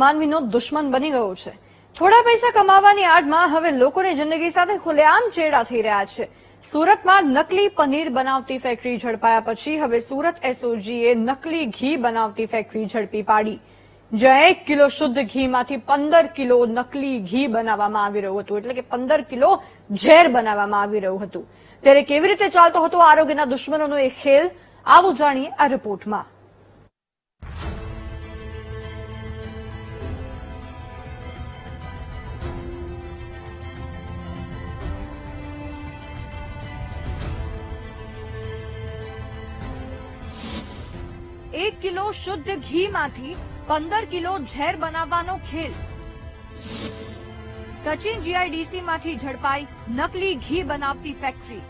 માનવીનો દુશ્મન બની ગયો છે। થોડા પૈસા કમાવાની આડમાં હવે લોકોની જિંદગી સાથે ખુલ્લેઆમ ચેડા થઈ રહ્યા છે। સુરતમાં નકલી પનીર બનાવતી ફેક્ટરી ઝડપાયા પછી હવે સુરત એસઓજીએ નકલી ઘી બનાવતી ફેક્ટરી ઝડપી પાડી, જ્યાં 1 કિલો શુદ્ધ ઘીમાંથી 15 કિલો નકલી ઘી બનાવવામાં આવી રહ્યું હતું, એટલે કે 15 કિલો ઝેર બનાવવામાં આવી રહ્યું હતું। ત્યારે કેવી રીતે ચાલતો હતો આરોગ્યના દુશ્મનોનો એ ખેલ, આવું જાણીએ આ રિપોર્ટમાં। एक किलो शुद्ध घीમાંથી 15 કિલો ઝેર બનાવવાનો ખેલ। સચિન જીઆઈડીસી માંથી ઝડપાઈ નકલી ઘી બનાવતી ફેક્ટરી।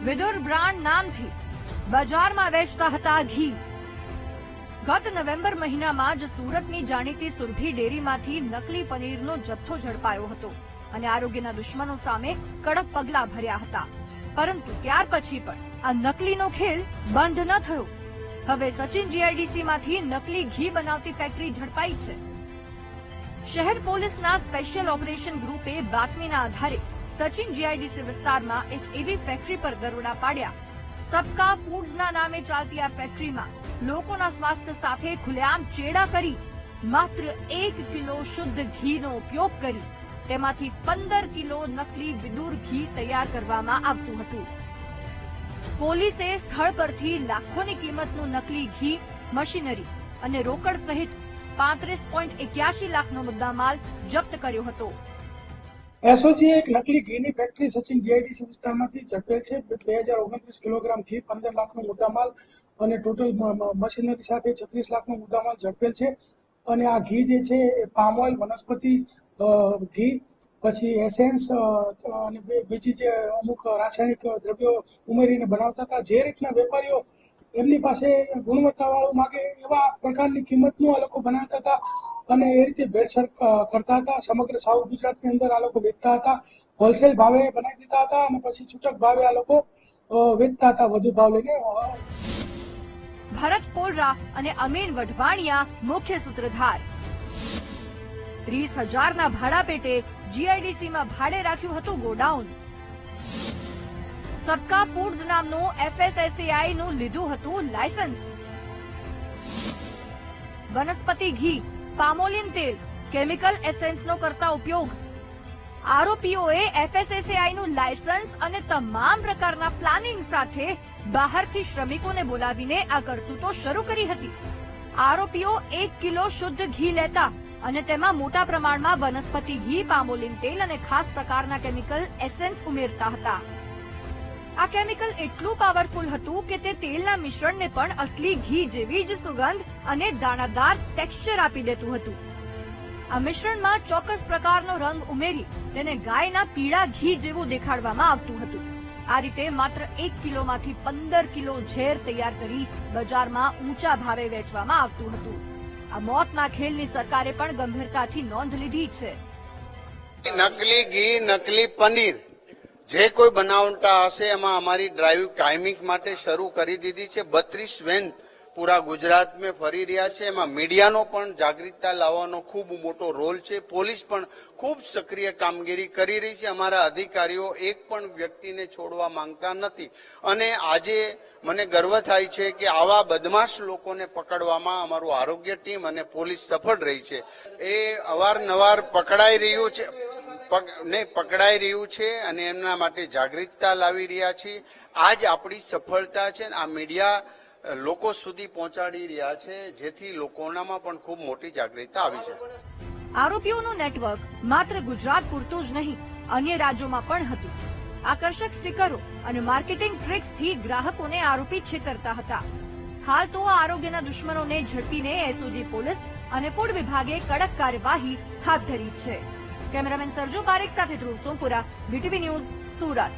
વિદુર બ્રાન્ડ નામથી બજારમાં વેચતા હતા ઘી। ગત નવેમ્બર મહિનામાં જ સુરતની જાણીતી સુરભી ડેરીમાંથી નકલી પનીરનો જથ્થો ઝડપાયો હતો અને આરોગ્યના દુશ્મનો સામે કડક પગલાં ભર્યા હતા, પરંતુ ત્યાર પછી પણ આ નકલીનો ખેલ બંધ ન થયો। હવે સચિન જીઆઈડીસીમાંથી નકલી ઘી બનાવતી ફેક્ટરી ઝડપાઈ છે। શહેર પોલીસના સ્પેશિયલ ઓપરેશન ગ્રુપે બાતમીના આધારે સચિન જીઆઈડીસી વિસ્તારમાં એક એવી ફેક્ટરી પર દરોડા પાડ્યા। સબકા ફૂડ્સના નામે ચાલતી આ ફેક્ટરીમાં લોકોના સ્વાસ્થ્ય સાથે ખુલ્લેઆમ ચેડા કરી માત્ર 1 કિલો શુદ્ધ ઘીનો ઉપયોગ કરી તેમાંથી 15 કિલો નકલી વિદુર ઘી તૈયાર કરવામાં આવતું હતું। પોલીસે સ્થળ પરથી લાખોની કિંમતનું નકલી ઘી, મશીનરી અને રોકડ સહિત 35.81 લાખનો મુદ્દામાલ જપ્ત કર્યો હતો। એસઓજીએ એક નકલી ઘીની ફેક્ટરી સચિન જીઆઈડીસી વિસ્તારમાંથી ઝડપેલ છે। 2029 કિલોગ્રામ ઘી, 15 લાખનો મુદ્દામાલ અને ટોટલ મશીનરી સાથે 36 લાખનો મુદ્દામાલ ઝડપેલ છે। અને આ ઘી જે છે એ પામ ઓઇલ, વનસ્પતિ ઘી, પછી એસેન્સ અને બીજી જે અમુક રાસાયણિક દ્રવ્યો ઉમેરીને બનાવતા હતા। જે રીતના વેપારીઓ એમની પાસે ગુણવત્તાવાળું માગે એવા પ્રકારની કિંમતનું આ લોકો બનાવતા હતા અને એ રીતે ભેળસેળ કરતા હતા। સમગ્ર સાઉથ ગુજરાતની અંદર આ લોકો વેચતા હતા, હોલસેલ ભાવે બનાવી દેતા હતા અને પછી છૂટક ભાવે આ લોકો વેચતા હતા, વધુ ભાવ લઈને। ભરત કોલરા અને અમીન વઢવાણિયા મુખ્ય સૂત્રધાર। 30,000ના ભાડા પેટે જીઆઈડીસીમાં ભાડે રાખ્યું હતું ગોડાઉન। સબકા ફૂડ્સ નામનું FSSAI નું લીધું હતું લાયસન્સ। વનસ્પતિ ઘી, પામોલિન તેલ, કેમિકલ એસેન્સનો કરતા ઉપયોગ। આરોપીઓએ FSSAI નું લાયસન્સ અને તમામ પ્રકારના પ્લાનિંગ સાથે બહારથી શ્રમિકોને બોલાવીને આ કરતૂતો શરૂ કરી હતી। આરોપીઓ 1 કિલો શુદ્ધ ઘી લેતા અને તેમાં મોટા પ્રમાણમાં વનસ્પતિ ઘી, પામોલિન તેલ અને ખાસ પ્રકારના કેમિકલ એસેન્સ ઉમેરતા હતા। આ કેમિકલ એટલું પાવરફુલ હતું કે તે તેલના મિશ્રણને પણ અસલી ઘી જેવી જ સુગંધ અને દાણાદાર ટેક્સચર આપી દેતું હતું। આ મિશ્રણમાં ચોક્કસ પ્રકારનો રંગ ઉમેરી તેને ગાયના પીળા ઘી જેવું દેખાડવામાં આવતું હતું। આ રીતે માત્ર 1 કિલોમાંથી 15 કિલો ઝેર તૈયાર કરી બજારમાં ઊંચા ભાવે વેચવામાં આવતું હતું। આ મોતના ખેલની સરકારે પણ ગંભીરતાથી નોંધ લીધી છે। નકલી ઘી, નકલી પનીર જે કોઈ બનાવતા હશે એમાં અમારી ડ્રાઈવ કાયમિક માટે શરૂ કરી દીધી છે। 32 વેન પૂરા ગુજરાતમાં ફરી રહ્યા છે। એમાં મીડિયાનો પણ જાગૃતતા લાવવાનો ખૂબ મોટો રોલ છે। પોલીસ પણ ખૂબ સક્રિય કામગીરી કરી રહી છે। અમારા અધિકારીઓ એક પણ વ્યક્તિને છોડવા માંગતા નથી અને આજે મને ગર્વ થાય છે કે આવા બદમાશ લોકોને પકડવામાં અમારું આરોગ્ય ટીમ અને પોલીસ સફળ રહી છે। એ અવારનવાર પકડાઈ રહ્યું છે અને એમના માટે જાગૃતતા લાવી રહ્યા છીએ। આજ આપણી સફળતા છે। આ મીડિયા લોકો સુધી પહોંચાડી રહ્યા છે જેથી લોકોનામાં પણ ખૂબ મોટી જાગૃતતા આવી છે। આરોપીઓનું નેટવર્ક માત્ર ગુજરાત પૂરતું જ નહીં, અન્ય રાજ્યોમાં પણ હતું। આકર્ષક સ્ટીકરો અને માર્કેટિંગ ટ્રિક્સથી ગ્રાહકોને આરોપી છેતરતા હતા। હાલ તો આરોગ્યના દુશ્મનોને ઝડપીને એસઓજી પોલીસ અને ફૂડ વિભાગે કડક કાર્યવાહી હાથ ધરી છે। કેમેરામેન સરજુ પારેખ સાથે ધ્રુવ સોમપુરા, BTV ન્યૂઝ, સુરત।